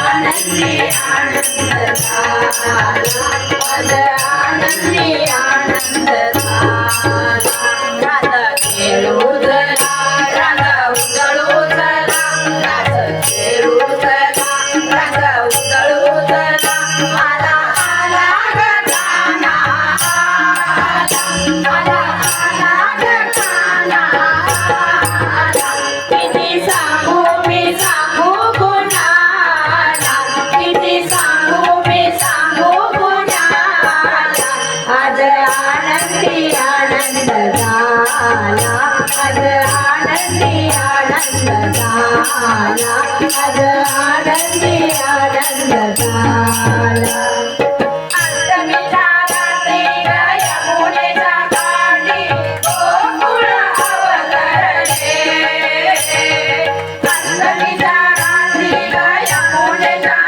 आनंदी आनंद झाला, आज आनंदी आनंद झाला. राधा खेळू चला, राधा उजळू चला, राधा खेळू चला, राधा उजळू चला. आला आला गजाना, आला आला गजाना. किती सांगू मी सांगू कुणाला, किती सांगू मी सांगू कुणाला. आज आनंदी आनंद झाला, आज आनंदी आनंद झाला, आज आनंदी आनंद झाला. अष्टमीच्या रात्री यमुनेच्या काठी गोकुळ अवतरले. अष्टमीच्या रात्री यमुनेच्या